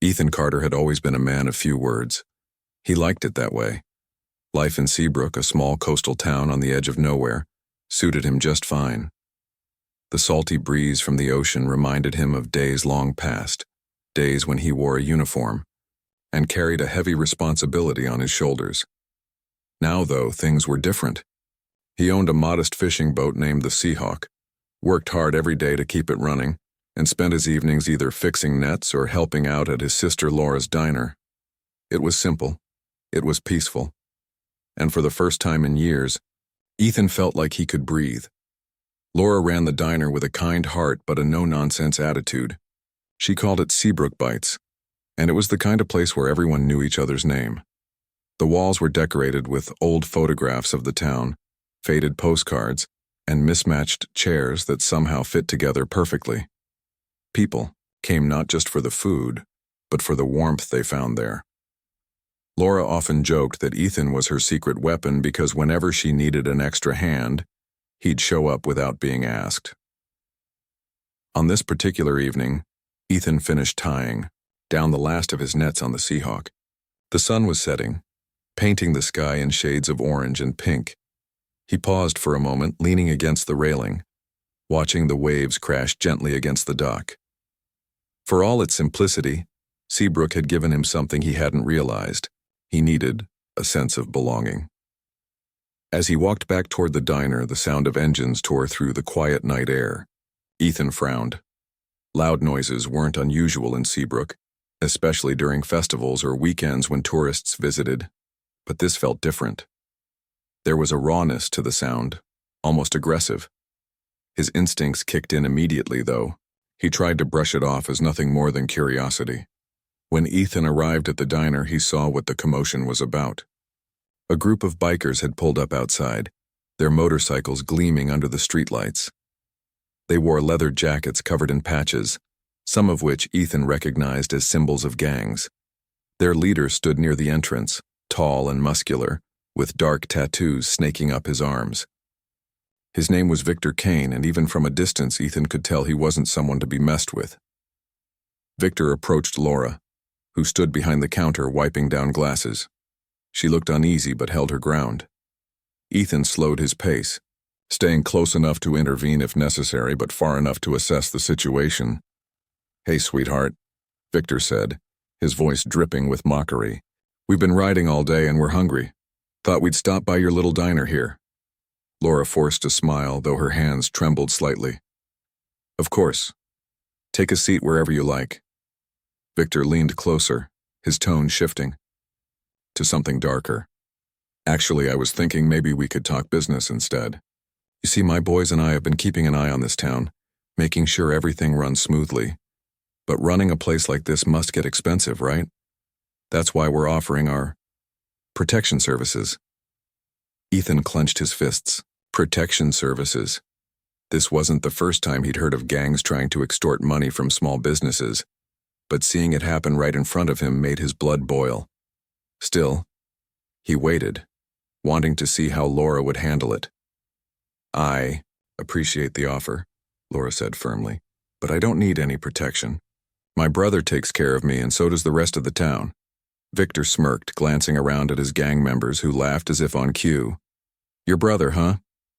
Ethan Carter had always been a man of few words. He liked it that way. Life in Seabrook, a small coastal town on the edge of nowhere, suited him just fine. The salty breeze from the ocean reminded him of days long past, days when he wore a uniform and carried a heavy responsibility on his shoulders. Now, though, things were different. He owned a modest fishing boat named the Seahawk, worked hard every day to keep it running, and spent his evenings either fixing nets or helping out at his sister Laura's diner. It was simple. It was peaceful. And for the first time in years, Ethan felt like he could breathe. Laura ran the diner with a kind heart but a no-nonsense attitude. She called it Seabrook Bites, and it was the kind of place where everyone knew each other's name. The walls were decorated with old photographs of the town, faded postcards, and mismatched chairs that somehow fit together perfectly. People came not just for the food, but for the warmth they found there. Laura often joked that Ethan was her secret weapon because whenever she needed an extra hand, he'd show up without being asked. On this particular evening, Ethan finished tying down the last of his nets on the Seahawk. The sun was setting, painting the sky in shades of orange and pink. He paused for a moment, leaning against the railing, watching the waves crash gently against the dock. For all its simplicity, Seabrook had given him something he hadn't realized. He needed a sense of belonging. As he walked back toward the diner, the sound of engines tore through the quiet night air. Ethan frowned. Loud noises weren't unusual in Seabrook, especially during festivals or weekends when tourists visited, but this felt different. There was a rawness to the sound, almost aggressive. His instincts kicked in immediately, though. He tried to brush it off as nothing more than curiosity. When Ethan arrived at the diner, he saw what the commotion was about. A group of bikers had pulled up outside, their motorcycles gleaming under the streetlights. They wore leather jackets covered in patches, some of which Ethan recognized as symbols of gangs. Their leader stood near the entrance, tall and muscular, with dark tattoos snaking up his arms. His name was Victor Kane, and even from a distance Ethan could tell he wasn't someone to be messed with. Victor approached Laura, who stood behind the counter wiping down glasses. She looked uneasy but held her ground. Ethan slowed his pace, staying close enough to intervene if necessary but far enough to assess the situation. "Hey, sweetheart," Victor said, his voice dripping with mockery. "We've been riding all day and we're hungry. Thought we'd stop by your little diner here." Laura forced a smile, though her hands trembled slightly. "Of course. Take a seat wherever you like." Victor leaned closer, his tone shifting to something darker. "Actually, I was thinking maybe we could talk business instead. You see, my boys and I have been keeping an eye on this town, making sure everything runs smoothly. But running a place like this must get expensive, right? That's why we're offering our protection services." Ethan clenched his fists. Protection services. This wasn't the first time he'd heard of gangs trying to extort money from small businesses, but seeing it happen right in front of him made his blood boil. Still, he waited, wanting to see how Laura would handle it. "I appreciate the offer," Laura said firmly, "but I don't need any protection. My brother takes care of me and so does the rest of the town." Victor smirked, glancing around at his gang members who laughed as if on cue. "Your brother, huh?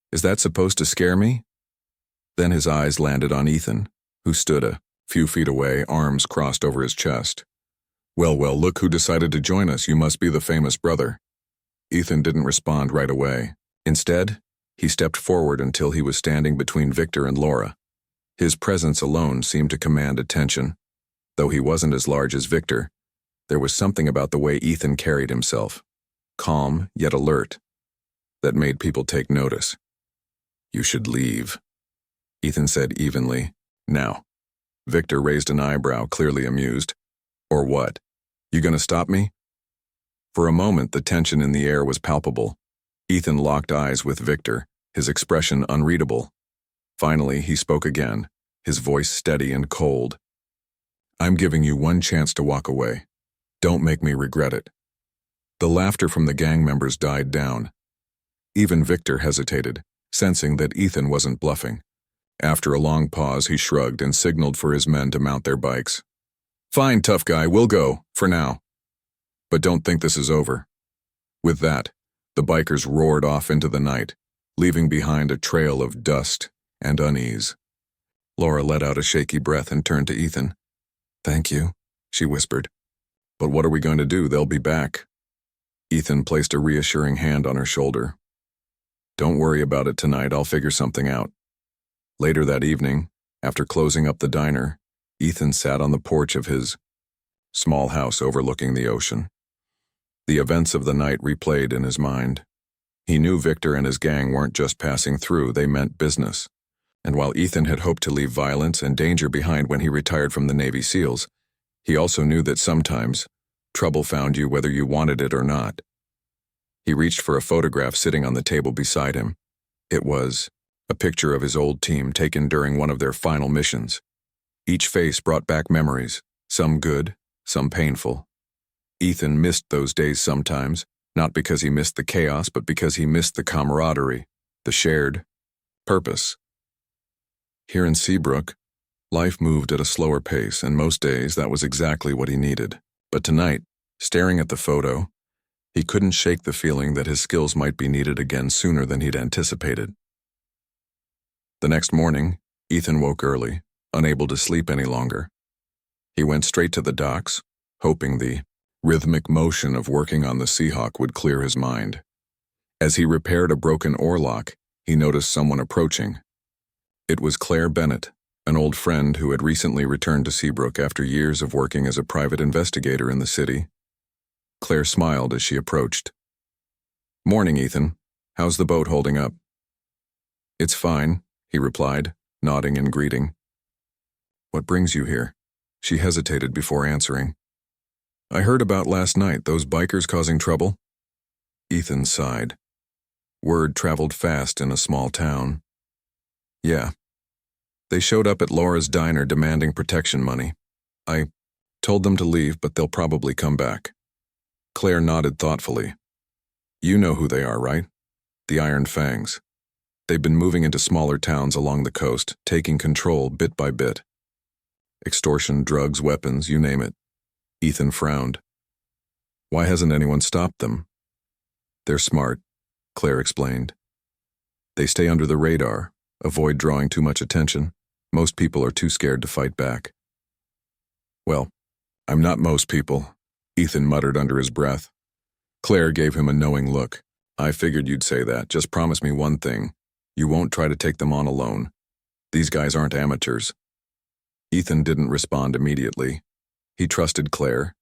Is that supposed to scare me?" Then his eyes landed on Ethan, who stood a few feet away, arms crossed over his chest. Well, look who decided to join us. You must be the famous brother." Ethan didn't respond right away. Instead, he stepped forward until he was standing between Victor and Laura. His presence alone seemed to command attention. Though he wasn't as large as Victor, there was something about the way Ethan carried himself, calm yet alert, that made people take notice. "You should leave," Ethan said evenly. "Now." Victor raised an eyebrow, clearly amused. "Or what? You gonna stop me?" For a moment, the tension in the air was palpable. Ethan locked eyes with Victor, his expression unreadable. Finally, he spoke again, his voice steady and cold. "I'm giving you one chance to walk away. Don't make me regret it." The laughter from the gang members died down. Even Victor hesitated, sensing that Ethan wasn't bluffing. After a long pause, he shrugged and signaled for his men to mount their bikes. Fine, tough guy, we'll go, for now. But don't think this is over. With that, the bikers roared off into the night, leaving behind a trail of dust and unease. Laura let out a shaky breath and turned to Ethan. "Thank you," she whispered. "But what are we going to do? They'll be back." Ethan placed a reassuring hand on her shoulder. "Don't worry about it tonight, I'll figure something out." Later that evening, after closing up the diner, Ethan sat on the porch of his small house overlooking the ocean. The events of the night replayed in his mind. He knew Victor and his gang weren't just passing through, they meant business. And while Ethan had hoped to leave violence and danger behind when he retired from the Navy SEALs, he also knew that sometimes trouble found you whether you wanted it or not. He reached for a photograph sitting on the table beside him. It was a picture of his old team taken during one of their final missions. Each face brought back memories, some good, some painful. Ethan missed those days sometimes, not because he missed the chaos, but because he missed the camaraderie, the shared purpose. Here in Seabrook, life moved at a slower pace, and most days that was exactly what he needed. But tonight, staring at the photo, he couldn't shake the feeling that his skills might be needed again sooner than he'd anticipated. The next morning, Ethan woke early, unable to sleep any longer. He went straight to the docks, hoping the rhythmic motion of working on the Seahawk would clear his mind. As he repaired a broken oarlock, he noticed someone approaching. It was Claire Bennett, an old friend who had recently returned to Seabrook after years of working as a private investigator in the city. Claire smiled as she approached. "Morning, Ethan. How's the boat holding up?" "It's fine," he replied, nodding in greeting. "What brings you here?" She hesitated before answering. "I heard about last night, those bikers causing trouble." Ethan sighed. Word traveled fast in a small town. "Yeah. They showed up at Laura's diner demanding protection money. I told them to leave, but they'll probably come back." Claire nodded thoughtfully. "You know who they are, right? The Iron Fangs. They've been moving into smaller towns along the coast, taking control bit by bit. Extortion, drugs, weapons, you name it." Ethan frowned. "Why hasn't anyone stopped them?" "They're smart," Claire explained. "They stay under the radar, avoid drawing too much attention. Most people are too scared to fight back." "Well, I'm not most people," Ethan muttered under his breath. Claire gave him a knowing look. "I figured you'd say that. Just promise me one thing. You won't try to take them on alone. These guys aren't amateurs." Ethan didn't respond immediately. He trusted Claire.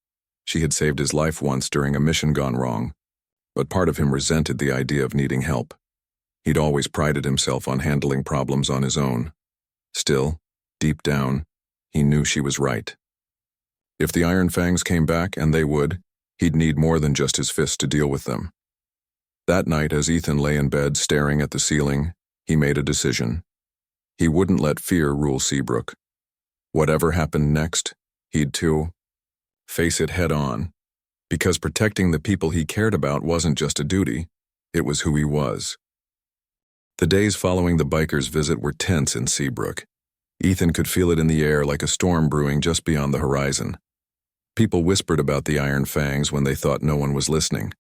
She had saved his life once during a mission gone wrong, but part of him resented the idea of needing help. He'd always prided himself on handling problems on his own. Still, deep down, he knew she was right. If the Iron Fangs came back, and they would, he'd need more than just his fists to deal with them. That night, as Ethan lay in bed staring at the ceiling, he made a decision. He wouldn't let fear rule Seabrook. Whatever happened next, he'd too face it head on, because protecting the people he cared about wasn't just a duty, it was who he was. The days following the bikers' visit were tense in Seabrook. Ethan could feel it in the air like a storm brewing just beyond the horizon. People whispered about the Iron Fangs when they thought no one was listening.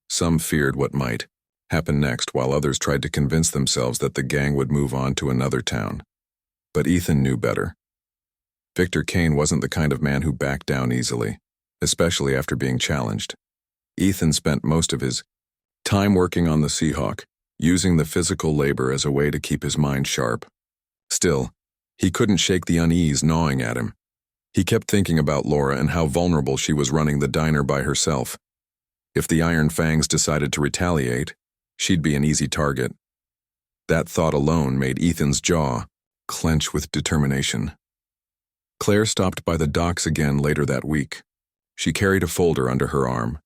Some feared what might happen next, while others tried to convince themselves that the gang would move on to another town. But Ethan knew better. Victor Kane wasn't the kind of man who backed down easily, especially after being challenged. Ethan spent most of his time working on the Seahawk, using the physical labor as a way to keep his mind sharp. Still, he couldn't shake the unease gnawing at him. He kept thinking about Laura and how vulnerable she was running the diner by herself. If the Iron Fangs decided to retaliate, she'd be an easy target. That thought alone made Ethan's jaw clench with determination. Claire stopped by the docks again later that week. She carried a folder under her arm,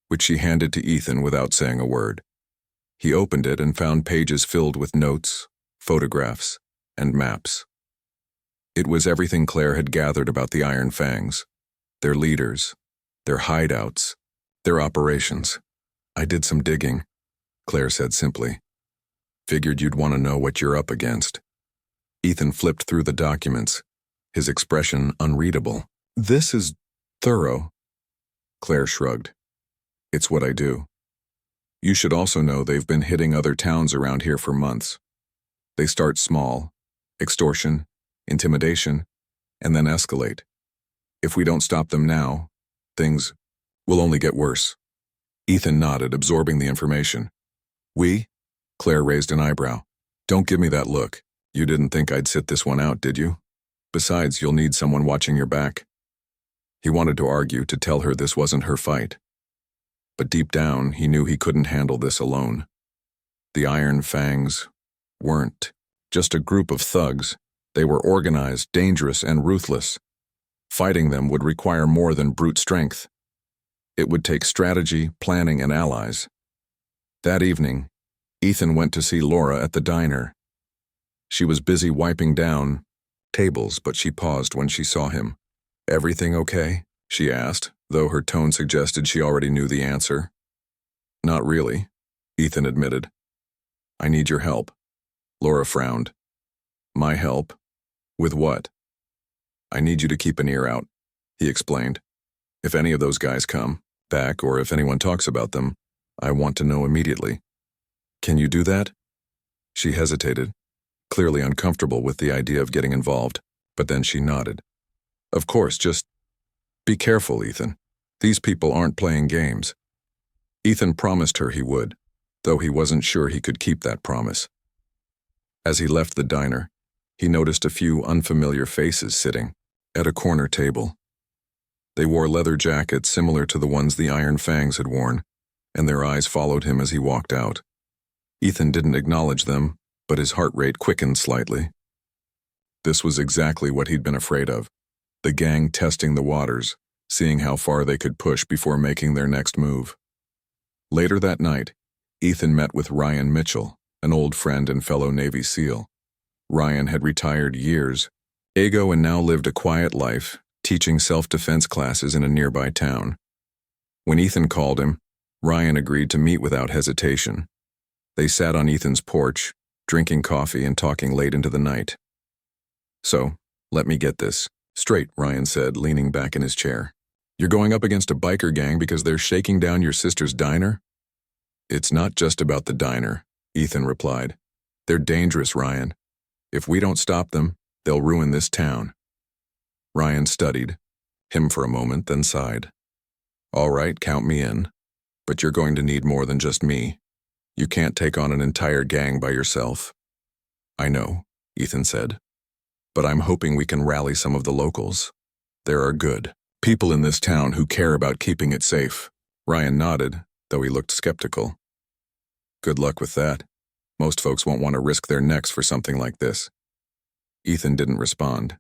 which she handed to Ethan without saying a word. He opened it and found pages filled with notes, photographs, and maps. It was everything Claire had gathered about the Iron Fangs, their leaders, their hideouts, their operations. "I did some digging," Claire said simply. "Figured you'd want to know what you're up against." Ethan flipped through the documents, his expression unreadable. This is thorough, Claire shrugged. It's what I do. You should also know they've been hitting other towns around here for months. They start small, extortion, intimidation, and then escalate. If we don't stop them now, things will only get worse. Ethan nodded, absorbing the information. We? Claire raised an eyebrow. Don't give me that look. You didn't think I'd sit this one out, did you? Besides, you'll need someone watching your back. He wanted to argue, to tell her this wasn't her fight. But deep down, he knew he couldn't handle this alone. The Iron Fangs weren't just a group of thugs. They were organized, dangerous, and ruthless. Fighting them would require more than brute strength. It would take strategy, planning, and allies. That evening, Ethan went to see Laura at the diner. She was busy wiping down tables, but she paused when she saw him. "Everything okay?" she asked, though her tone suggested she already knew the answer. "Not really," Ethan admitted. "I need your help." Laura frowned. "My help? With what?" "I need you to keep an ear out," he explained. "If any of those guys come back, or if anyone talks about them, I want to know immediately." "Can you do that?" She hesitated, clearly uncomfortable with the idea of getting involved, but then she nodded. "Of course, just be careful, Ethan. These people aren't playing games." Ethan promised her he would, though he wasn't sure he could keep that promise. As he left the diner, he noticed a few unfamiliar faces sitting at a corner table. They wore leather jackets similar to the ones the Iron Fangs had worn, and their eyes followed him as he walked out. Ethan didn't acknowledge them, but his heart rate quickened slightly. This was exactly what he'd been afraid of. The gang testing the waters, seeing how far they could push before making their next move. Later that night, Ethan met with Ryan Mitchell, an old friend and fellow Navy SEAL. Ryan had retired years ago and now lived a quiet life, teaching self-defense classes in a nearby town. When Ethan called him, Ryan agreed to meet without hesitation. They sat on Ethan's porch, drinking coffee and talking late into the night. "So, let me get this straight," Ryan said, leaning back in his chair. "You're going up against a biker gang because they're shaking down your sister's diner?" "It's not just about the diner," Ethan replied. "They're dangerous, Ryan. If we don't stop them, they'll ruin this town." Ryan studied him for a moment, then sighed. "All right, count me in. But you're going to need more than just me. You can't take on an entire gang by yourself." "I know," Ethan said. "But I'm hoping we can rally some of the locals. There are good people in this town who care about keeping it safe." Ryan nodded, though he looked skeptical. "Good luck with that. Most folks won't want to risk their necks for something like this." Ethan didn't respond.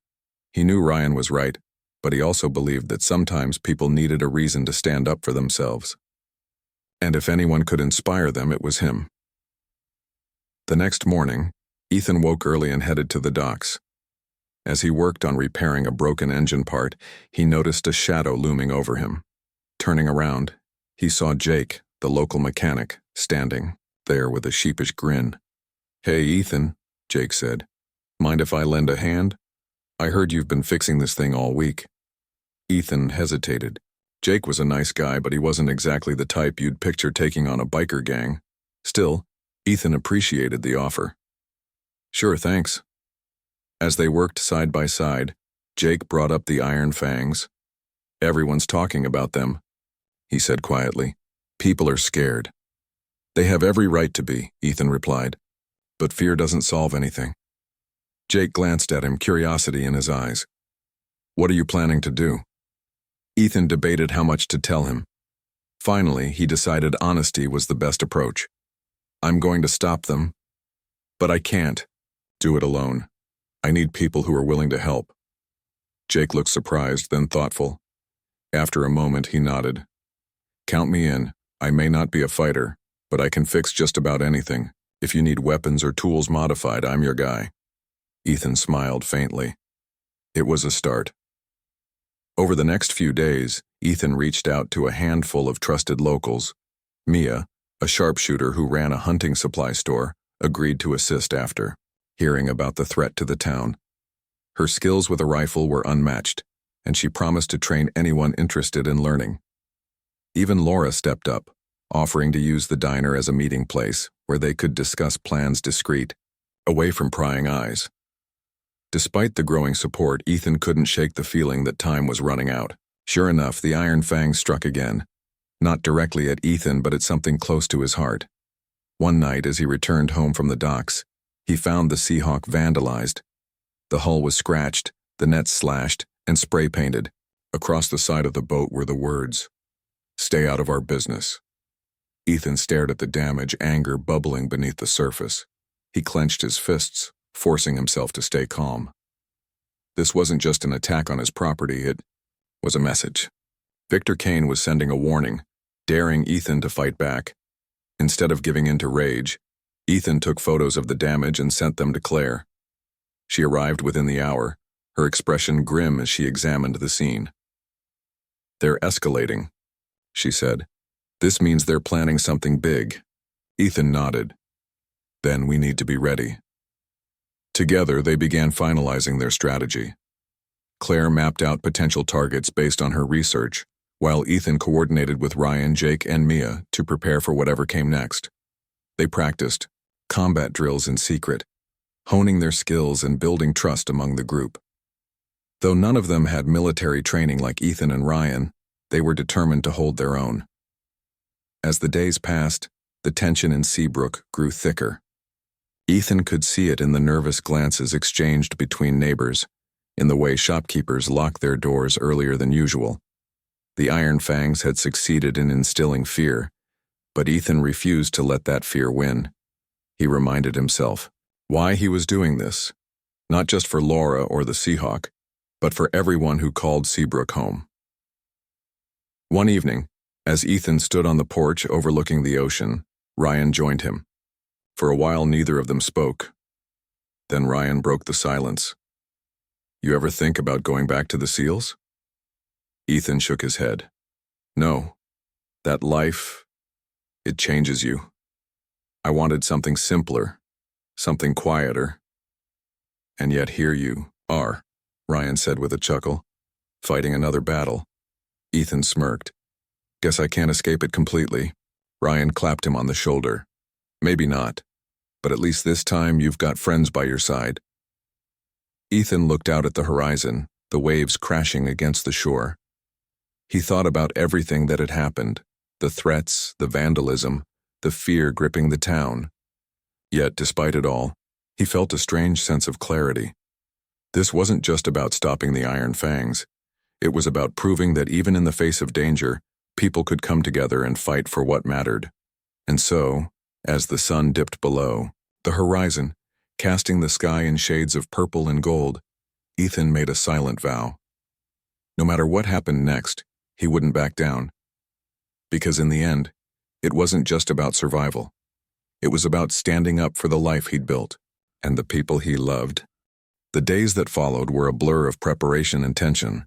He knew Ryan was right, but he also believed that sometimes people needed a reason to stand up for themselves. And if anyone could inspire them, it was him. The next morning, Ethan woke early and headed to the docks. As he worked on repairing a broken engine part, he noticed a shadow looming over him. Turning around, he saw Jake, the local mechanic, standing there with a sheepish grin. "Hey, Ethan," Jake said. "Mind if I lend a hand? I heard you've been fixing this thing all week." Ethan hesitated. Jake was a nice guy, but he wasn't exactly the type you'd picture taking on a biker gang. Still, Ethan appreciated the offer. "Sure, thanks." As they worked side by side, Jake brought up the Iron Fangs. "Everyone's talking about them," he said quietly. "People are scared." "They have every right to be," Ethan replied. "But fear doesn't solve anything." Jake glanced at him, curiosity in his eyes. "What are you planning to do?" Ethan debated how much to tell him. Finally, he decided honesty was the best approach. "I'm going to stop them, but I can't do it alone. I need people who are willing to help." Jake looked surprised, then thoughtful. After a moment, he nodded. "Count me in. I may not be a fighter, but I can fix just about anything. If you need weapons or tools modified, I'm your guy." Ethan smiled faintly. It was a start. Over the next few days, Ethan reached out to a handful of trusted locals. Mia, a sharpshooter who ran a hunting supply store, agreed to assist after hearing about the threat to the town. Her skills with a rifle were unmatched, and she promised to train anyone interested in learning. Even Laura stepped up, offering to use the diner as a meeting place where they could discuss plans discreet, away from prying eyes. Despite the growing support, Ethan couldn't shake the feeling that time was running out. Sure enough, the Iron Fangs struck again, not directly at Ethan but at something close to his heart. One night, as he returned home from the docks, he found the Seahawk vandalized. The hull was scratched, the nets slashed, and spray-painted. Across the side of the boat were the words, "Stay out of our business." Ethan stared at the damage, anger bubbling beneath the surface. He clenched his fists, forcing himself to stay calm. This wasn't just an attack on his property, it was a message. Victor Kane was sending a warning, daring Ethan to fight back. Instead of giving in to rage, Ethan took photos of the damage and sent them to Claire. She arrived within the hour, her expression grim as she examined the scene. "They're escalating," she said. "This means they're planning something big." Ethan nodded. "Then we need to be ready." Together, they began finalizing their strategy. Claire mapped out potential targets based on her research, while Ethan coordinated with Ryan, Jake, and Mia to prepare for whatever came next. They practiced combat drills in secret, honing their skills and building trust among the group. Though none of them had military training like Ethan and Ryan, they were determined to hold their own. As the days passed, the tension in Seabrook grew thicker. Ethan could see it in the nervous glances exchanged between neighbors, in the way shopkeepers locked their doors earlier than usual. The Iron Fangs had succeeded in instilling fear, but Ethan refused to let that fear win. He reminded himself why he was doing this, not just for Laura or the Seahawk, but for everyone who called Seabrook home. One evening, as Ethan stood on the porch overlooking the ocean, Ryan joined him. For a while, neither of them spoke. Then Ryan broke the silence. "You ever think about going back to the SEALs?" Ethan shook his head. "No. That life, it changes you. I wanted something simpler, something quieter. And yet here you are," Ryan said with a chuckle, "fighting another battle." Ethan smirked. "Guess I can't escape it completely." Ryan clapped him on the shoulder. "Maybe not, but at least this time you've got friends by your side." Ethan looked out at the horizon, the waves crashing against the shore. He thought about everything that had happened, the threats, the vandalism, the fear gripping the town. Yet, despite it all, he felt a strange sense of clarity. This wasn't just about stopping the Iron Fangs. It was about proving that even in the face of danger, people could come together and fight for what mattered. And so, as the sun dipped below the horizon, casting the sky in shades of purple and gold, Ethan made a silent vow. No matter what happened next, he wouldn't back down. Because in the end, it wasn't just about survival. It was about standing up for the life he'd built and the people he loved. The days that followed were a blur of preparation and tension.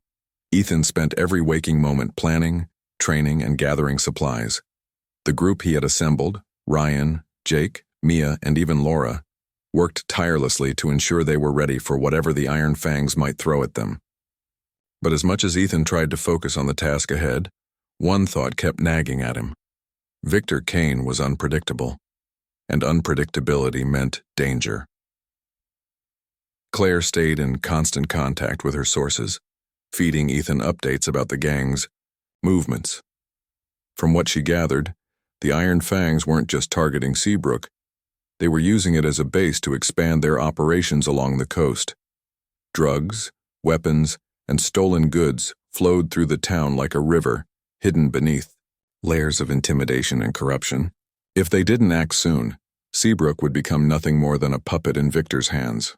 Ethan spent every waking moment planning, training, and gathering supplies. The group he had assembled, Ryan, Jake, Mia, and even Laura, worked tirelessly to ensure they were ready for whatever the Iron Fangs might throw at them. But as much as Ethan tried to focus on the task ahead, one thought kept nagging at him. Victor Kane was unpredictable, and unpredictability meant danger. Claire stayed in constant contact with her sources, feeding Ethan updates about the gang's movements. From what she gathered, the Iron Fangs weren't just targeting Seabrook. They were using it as a base to expand their operations along the coast. Drugs, weapons, and stolen goods flowed through the town like a river, hidden beneath layers of intimidation and corruption. If they didn't act soon, Seabrook would become nothing more than a puppet in Victor's hands.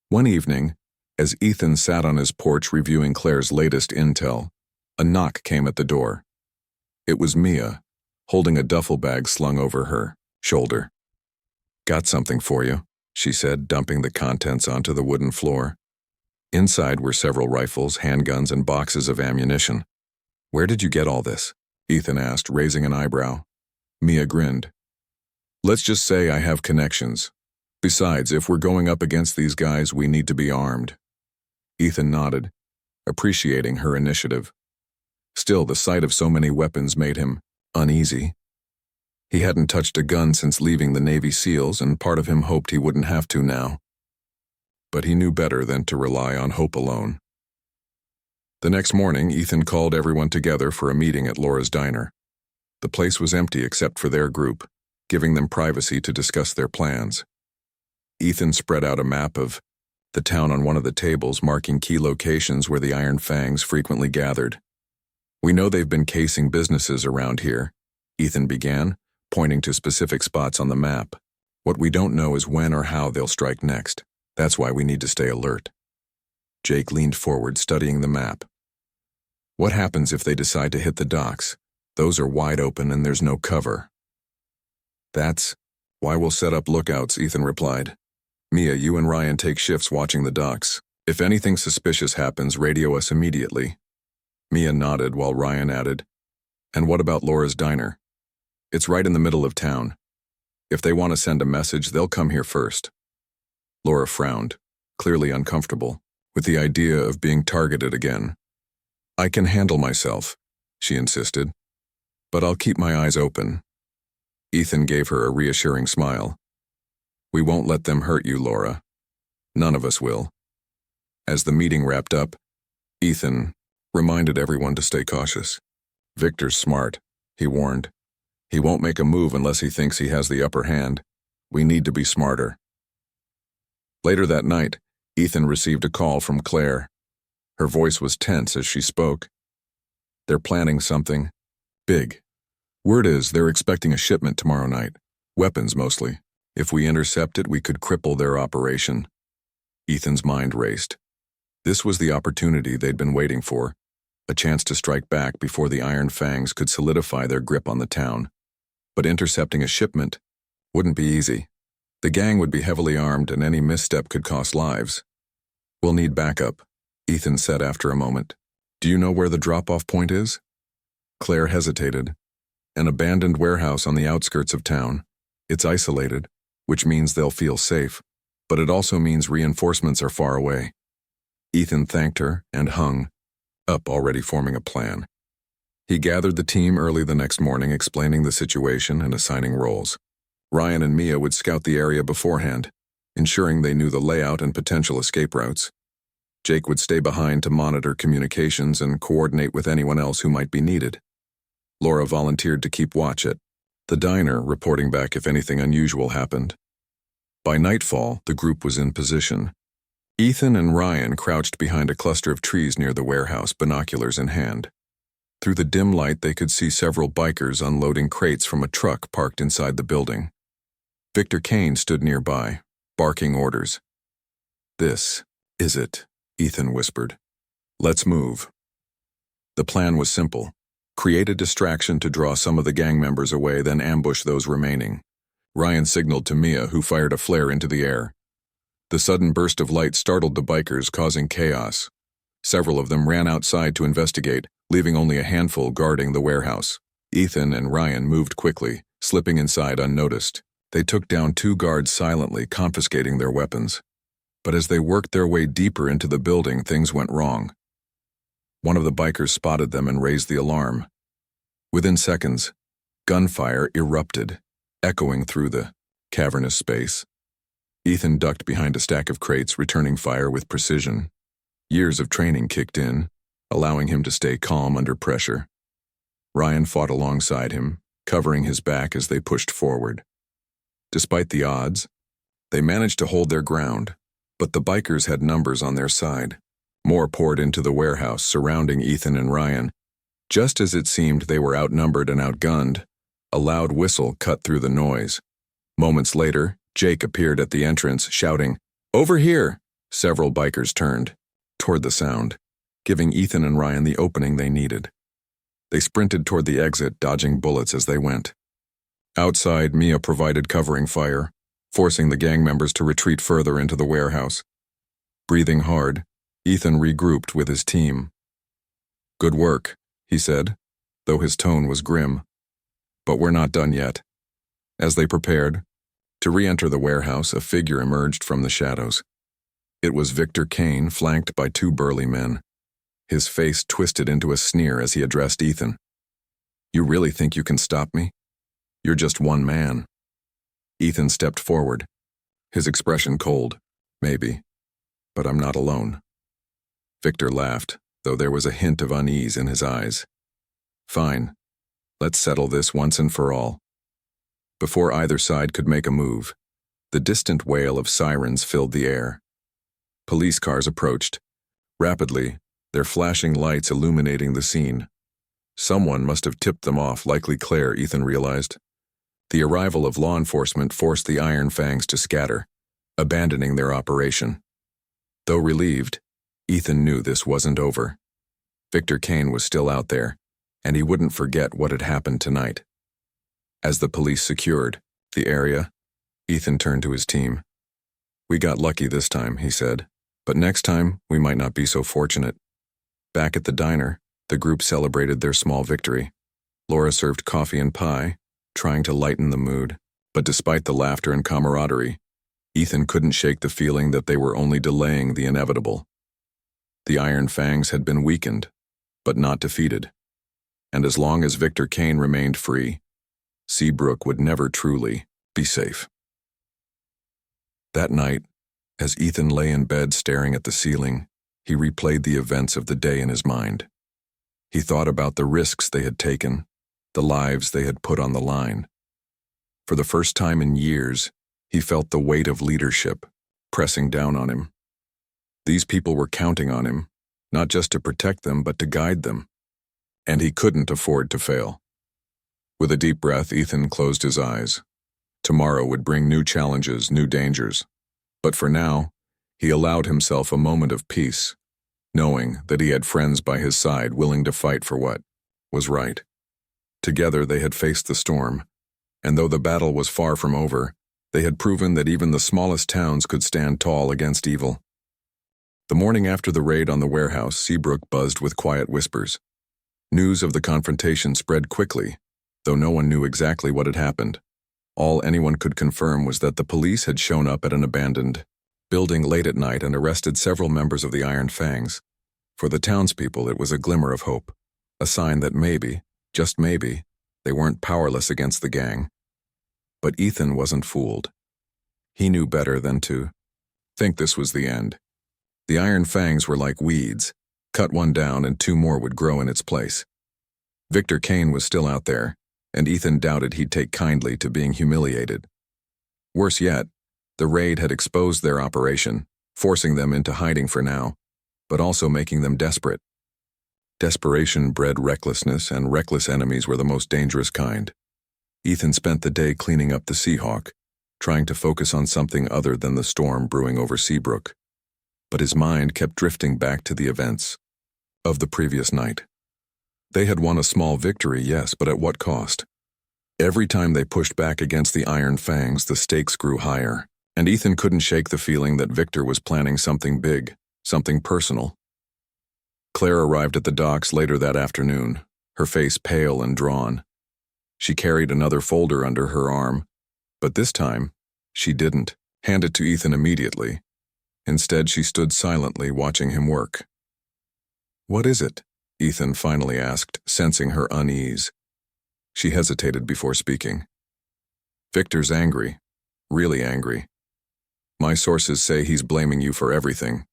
One evening, as Ethan sat on his porch reviewing Claire's latest intel, a knock came at the door. It was Mia, holding a duffel bag slung over her shoulder. "Got something for you," she said, dumping the contents onto the wooden floor. Inside were several rifles, handguns, and boxes of ammunition. "Where did you get all this?" Ethan asked, raising an eyebrow. Mia grinned. "Let's just say I have connections. Besides, if we're going up against these guys, we need to be armed." Ethan nodded. appreciating her initiative. Still, the sight of so many weapons made him uneasy. He hadn't touched a gun since leaving the Navy SEALs, and part of him hoped he wouldn't have to now. But he knew better than to rely on hope alone. The next morning, Ethan called everyone together for a meeting at Laura's diner. The place was empty except for their group, giving them privacy to discuss their plans. Ethan spread out a map of the town on one of the tables, marking key locations where the Iron Fangs frequently gathered. "We know they've been casing businesses around here," Ethan began, pointing to specific spots on the map. "What we don't know is when or how they'll strike next. That's why we need to stay alert." Jake leaned forward, studying the map. "What happens if they decide to hit the docks? Those are wide open and there's no cover." "That's why we'll set up lookouts," Ethan replied. "Mia, you and Ryan take shifts watching the docks. If anything suspicious happens, radio us immediately." Mia nodded while Ryan added, "And what about Laura's diner? It's right in the middle of town. If they want to send a message, they'll come here first." Laura frowned, clearly uncomfortable with the idea of being targeted again. "I can handle myself," she insisted, "but I'll keep my eyes open." Ethan gave her a reassuring smile. "We won't let them hurt you, Laura. None of us will." As the meeting wrapped up, Ethan reminded everyone to stay cautious. "Victor's smart," he warned. "He won't make a move unless he thinks he has the upper hand. We need to be smarter." Later that night, Ethan received a call from Claire. Her voice was tense as she spoke. "They're planning something big. Word is they're expecting a shipment tomorrow night. Weapons, mostly. If we intercept it, we could cripple their operation." Ethan's mind raced. This was the opportunity they'd been waiting for, a chance to strike back before the Iron Fangs could solidify their grip on the town. But intercepting a shipment wouldn't be easy. The gang would be heavily armed, and any misstep could cost lives. "We'll need backup," Ethan said after a moment. "Do you know where the drop-off point is?" Claire hesitated. "An abandoned warehouse on the outskirts of town. It's isolated, which means they'll feel safe, but it also means reinforcements are far away." Ethan thanked her and hung up, already forming a plan. He gathered the team early the next morning, explaining the situation and assigning roles. Ryan and Mia would scout the area beforehand, ensuring they knew the layout and potential escape routes. Jake would stay behind to monitor communications and coordinate with anyone else who might be needed. Laura volunteered to keep watch at the diner, reporting back if anything unusual happened. By nightfall, the group was in position. Ethan and Ryan crouched behind a cluster of trees near the warehouse, binoculars in hand. Through the dim light, they could see several bikers unloading crates from a truck parked inside the building. Victor Kane stood nearby, barking orders. "This is it," Ethan whispered. "Let's move." The plan was simple. Create a distraction to draw some of the gang members away, then ambush those remaining. Ryan signaled to Mia, who fired a flare into the air. The sudden burst of light startled the bikers, causing chaos. Several of them ran outside to investigate, leaving only a handful guarding the warehouse. Ethan and Ryan moved quickly, slipping inside unnoticed. They took down 2 guards silently, confiscating their weapons. But as they worked their way deeper into the building, things went wrong. One of the bikers spotted them and raised the alarm. Within seconds, gunfire erupted, echoing through the cavernous space. Ethan ducked behind a stack of crates, returning fire with precision. Years of training kicked in, allowing him to stay calm under pressure. Ryan fought alongside him, covering his back as they pushed forward. Despite the odds, they managed to hold their ground, but the bikers had numbers on their side. More poured into the warehouse, surrounding Ethan and Ryan. Just as it seemed they were outnumbered and outgunned, a loud whistle cut through the noise. Moments later, Jake appeared at the entrance, shouting, "Over here!" Several bikers turned toward the sound, giving Ethan and Ryan the opening they needed. They sprinted toward the exit, dodging bullets as they went. Outside, Mia provided covering fire, forcing the gang members to retreat further into the warehouse. Breathing hard, Ethan regrouped with his team. "Good work," he said, though his tone was grim. "But we're not done yet." As they prepared to re-enter the warehouse, a figure emerged from the shadows. It was Victor Kane, flanked by 2 burly men. His face twisted into a sneer as he addressed Ethan. "You really think you can stop me? You're just one man." Ethan stepped forward, his expression cold. "Maybe, but I'm not alone." Victor laughed, though there was a hint of unease in his eyes. "Fine. Let's settle this once and for all." Before either side could make a move, the distant wail of sirens filled the air. Police cars approached, rapidly, their flashing lights illuminating the scene. Someone must have tipped them off, likely Claire, Ethan realized. The arrival of law enforcement forced the Iron Fangs to scatter, abandoning their operation. Though relieved, Ethan knew this wasn't over. Victor Kane was still out there, and he wouldn't forget what had happened tonight. As the police secured the area, Ethan turned to his team. "We got lucky this time," he said, "but next time we might not be so fortunate." Back at the diner, the group celebrated their small victory. Laura served coffee and pie, trying to lighten the mood, but despite the laughter and camaraderie, Ethan couldn't shake the feeling that they were only delaying the inevitable. The Iron Fangs had been weakened, but not defeated. And as long as Victor Kane remained free, Seabrook would never truly be safe. That night, as Ethan lay in bed staring at the ceiling, he replayed the events of the day in his mind. He thought about the risks they had taken, the lives they had put on the line. For the first time in years, he felt the weight of leadership pressing down on him. These people were counting on him, not just to protect them, but to guide them. And he couldn't afford to fail. With a deep breath, Ethan closed his eyes. Tomorrow would bring new challenges, new dangers. But for now, he allowed himself a moment of peace, knowing that he had friends by his side willing to fight for what was right. Together they had faced the storm, and though the battle was far from over, they had proven that even the smallest towns could stand tall against evil. The morning after the raid on the warehouse, Seabrook buzzed with quiet whispers. News of the confrontation spread quickly, though no one knew exactly what had happened. All anyone could confirm was that the police had shown up at an abandoned building late at night and arrested several members of the Iron Fangs. For the townspeople, it was a glimmer of hope, a sign that maybe, just maybe, they weren't powerless against the gang. But Ethan wasn't fooled. He knew better than to think this was the end. The Iron Fangs were like weeds. Cut one down and two more would grow in its place. Victor Kane was still out there, and Ethan doubted he'd take kindly to being humiliated. Worse yet, the raid had exposed their operation, forcing them into hiding for now, but also making them desperate. Desperation bred recklessness, and reckless enemies were the most dangerous kind. Ethan spent the day cleaning up the Seahawk, trying to focus on something other than the storm brewing over Seabrook. But his mind kept drifting back to the events of the previous night. They had won a small victory, yes, but at what cost? Every time they pushed back against the Iron Fangs, the stakes grew higher, and Ethan couldn't shake the feeling that Victor was planning something big, something personal. Claire arrived at the docks later that afternoon, her face pale and drawn. She carried another folder under her arm, but this time, she didn't hand it to Ethan immediately. Instead, she stood silently watching him work. "What is it?" Ethan finally asked, sensing her unease. She hesitated before speaking. "Victor's angry, really angry. My sources say he's blaming you for everything.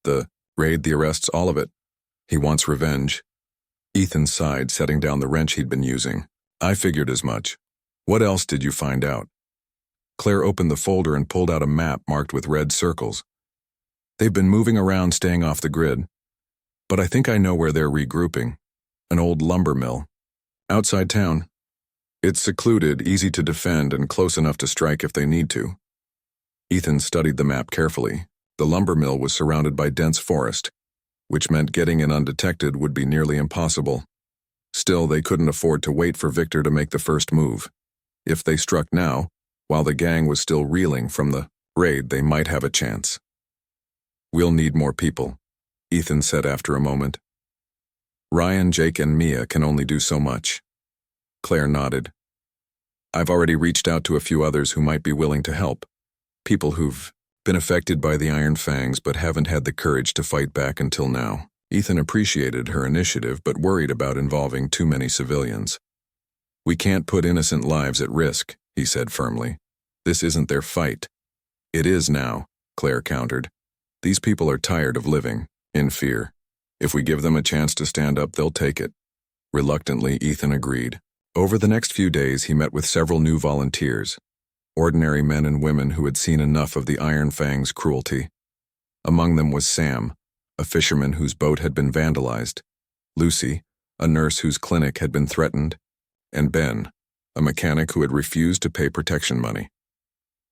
The raid, the arrests, all of it. He wants revenge." Ethan sighed, setting down the wrench he'd been using. "I figured as much. What else did you find out?" Claire opened the folder and pulled out a map marked with red circles. "They've been moving around, staying off the grid. But I think I know where they're regrouping. An old lumber mill. Outside town. It's secluded, easy to defend, and close enough to strike if they need to." Ethan studied the map carefully. The lumber mill was surrounded by dense forest, which meant getting in undetected would be nearly impossible. Still, they couldn't afford to wait for Victor to make the first move. If they struck now, while the gang was still reeling from the raid, they might have a chance. "We'll need more people," Ethan said after a moment. "Ryan, Jake, and Mia can only do so much." Claire nodded. "I've already reached out to a few others who might be willing to help. People who've been affected by the Iron Fangs but haven't had the courage to fight back until now." Ethan appreciated her initiative but worried about involving too many civilians. "We can't put innocent lives at risk," he said firmly. "This isn't their fight." "It is now," Claire countered. "These people are tired of living in fear. If we give them a chance to stand up, they'll take it." Reluctantly, Ethan agreed. Over the next few days, he met with several new volunteers, ordinary men and women who had seen enough of the Iron Fang's cruelty. Among them was Sam, a fisherman whose boat had been vandalized, Lucy, a nurse whose clinic had been threatened, and Ben, a mechanic who had refused to pay protection money.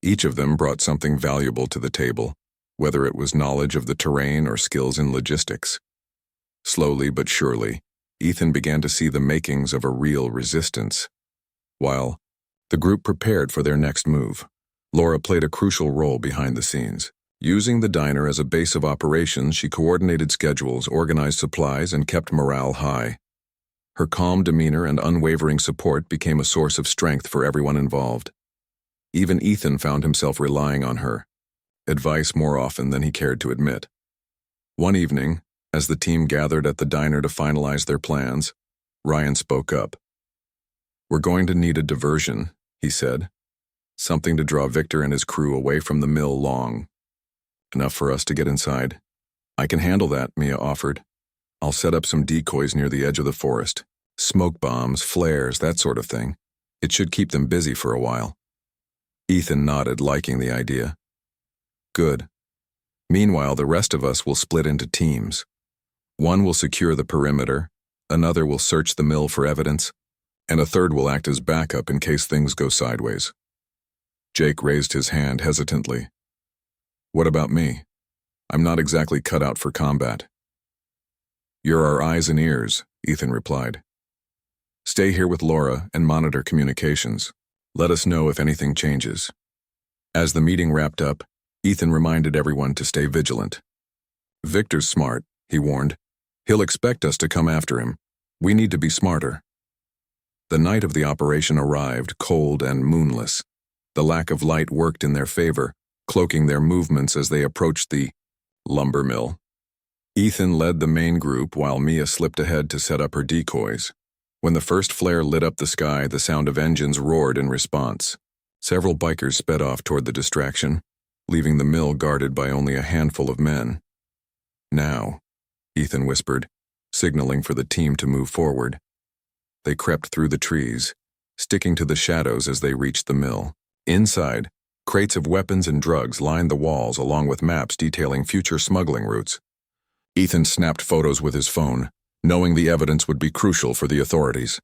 Each of them brought something valuable to the table, whether it was knowledge of the terrain or skills in logistics. Slowly but surely, Ethan began to see the makings of a real resistance. While the group prepared for their next move, Laura played a crucial role behind the scenes. Using the diner as a base of operations, she coordinated schedules, organized supplies, and kept morale high. Her calm demeanor and unwavering support became a source of strength for everyone involved. Even Ethan found himself relying on her advice more often than he cared to admit. One evening, as the team gathered at the diner to finalize their plans, Ryan spoke up. "We're going to need a diversion," he said. "Something to draw Victor and his crew away from the mill long enough for us to get inside." "I can handle that," Mia offered. "I'll set up some decoys near the edge of the forest. Smoke bombs, flares, that sort of thing. It should keep them busy for a while." Ethan nodded, liking the idea. "Good. Meanwhile, the rest of us will split into teams. One will secure the perimeter, another will search the mill for evidence, and a third will act as backup in case things go sideways." Jake raised his hand hesitantly. "What about me? I'm not exactly cut out for combat." "You're our eyes and ears," Ethan replied. "Stay here with Laura and monitor communications. Let us know if anything changes." As the meeting wrapped up, Ethan reminded everyone to stay vigilant. "Victor's smart," he warned. "He'll expect us to come after him. We need to be smarter." The night of the operation arrived, cold and moonless. The lack of light worked in their favor, cloaking their movements as they approached the lumber mill. Ethan led the main group while Mia slipped ahead to set up her decoys. When the first flare lit up the sky, the sound of engines roared in response. Several bikers sped off toward the distraction, leaving the mill guarded by only a handful of men. "Now," Ethan whispered, signaling for the team to move forward. They crept through the trees, sticking to the shadows as they reached the mill. Inside, crates of weapons and drugs lined the walls along with maps detailing future smuggling routes. Ethan snapped photos with his phone, knowing the evidence would be crucial for the authorities.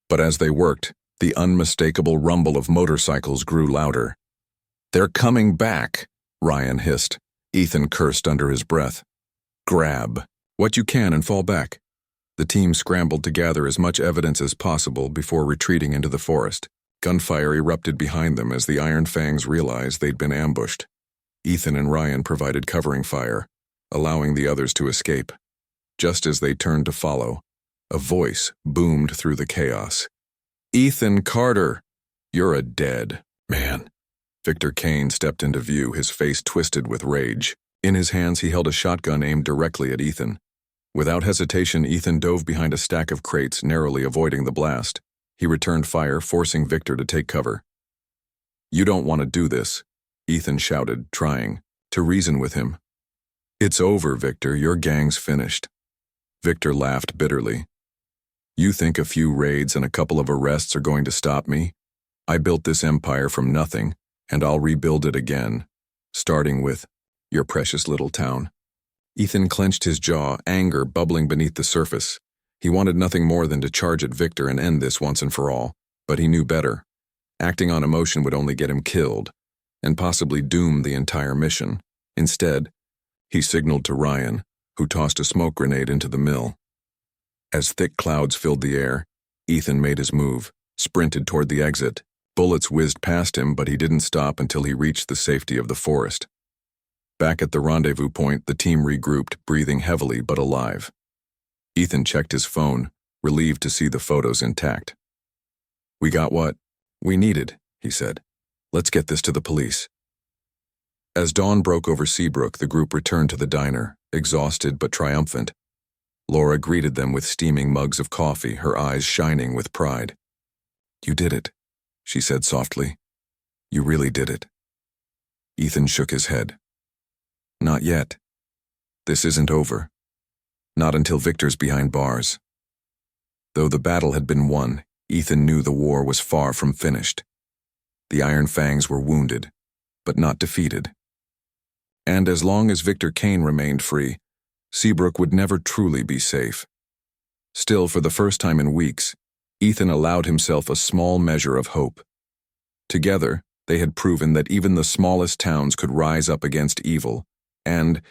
But as they worked, the unmistakable rumble of motorcycles grew louder. "They're coming back," Ryan hissed. Ethan cursed under his breath. "Grab what you can and fall back." The team scrambled to gather as much evidence as possible before retreating into the forest. Gunfire erupted behind them as the Iron Fangs realized they'd been ambushed. Ethan and Ryan provided covering fire, allowing the others to escape. Just as they turned to follow, a voice boomed through the chaos. "Ethan Carter, you're a dead man." Victor Kane stepped into view, his face twisted with rage. In his hands, he held a shotgun aimed directly at Ethan. Without hesitation, Ethan dove behind a stack of crates, narrowly avoiding the blast. He returned fire, forcing Victor to take cover. "You don't want to do this," Ethan shouted, trying to reason with him. "It's over, Victor. Your gang's finished." Victor laughed bitterly. "You think a few raids and a couple of arrests are going to stop me? I built this empire from nothing, and I'll rebuild it again, starting with your precious little town." Ethan clenched his jaw, anger bubbling beneath the surface. He wanted nothing more than to charge at Victor and end this once and for all, but he knew better. Acting on emotion would only get him killed, and possibly doom the entire mission. Instead, he signaled to Ryan, who tossed a smoke grenade into the mill. As thick clouds filled the air, Ethan made his move, sprinted toward the exit. Bullets whizzed past him, but he didn't stop until he reached the safety of the forest. Back at the rendezvous point, the team regrouped, breathing heavily but alive. Ethan checked his phone, relieved to see the photos intact. "We got what we needed," he said. "Let's get this to the police." As dawn broke over Seabrook, the group returned to the diner, exhausted but triumphant. Laura greeted them with steaming mugs of coffee, her eyes shining with pride. "You did it," she said softly. "You really did it." Ethan shook his head. "Not yet. This isn't over. Not until Victor's behind bars." Though the battle had been won, Ethan knew the war was far from finished. The Iron Fangs were wounded, but not defeated. And as long as Victor Kane remained free, Seabrook would never truly be safe. Still, for the first time in weeks, Ethan allowed himself a small measure of hope. Together, they had proven that even the smallest towns could rise up against evil, and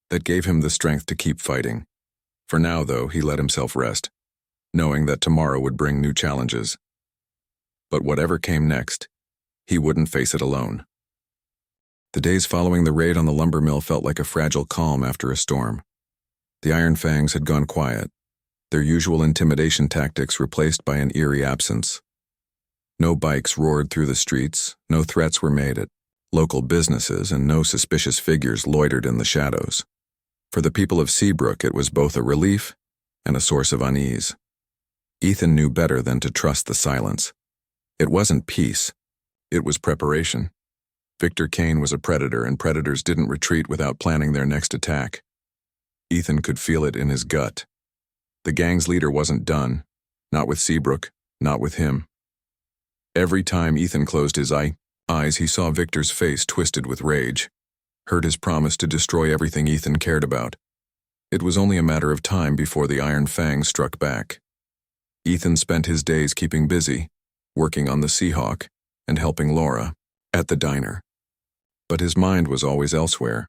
that gave him the strength to keep fighting. For now, though, he let himself rest, knowing that tomorrow would bring new challenges. But whatever came next, he wouldn't face it alone. The days following the raid on the lumber mill felt like a fragile calm after a storm. The Iron Fangs had gone quiet, their usual intimidation tactics replaced by an eerie absence. No bikes roared through the streets, no threats were made at local businesses, and no suspicious figures loitered in the shadows. For the people of Seabrook, it was both a relief and a source of unease. Ethan knew better than to trust the silence. It wasn't peace, it was preparation. Victor Kane was a predator, and predators didn't retreat without planning their next attack. Ethan could feel it in his gut. The gang's leader wasn't done, not with Seabrook, not with him. Every time Ethan closed his eyes, he saw Victor's face twisted with rage, heard his promise to destroy everything Ethan cared about. It was only a matter of time before the Iron Fangs struck back. Ethan spent his days keeping busy, working on the Seahawk and helping Laura at the diner. But his mind was always elsewhere,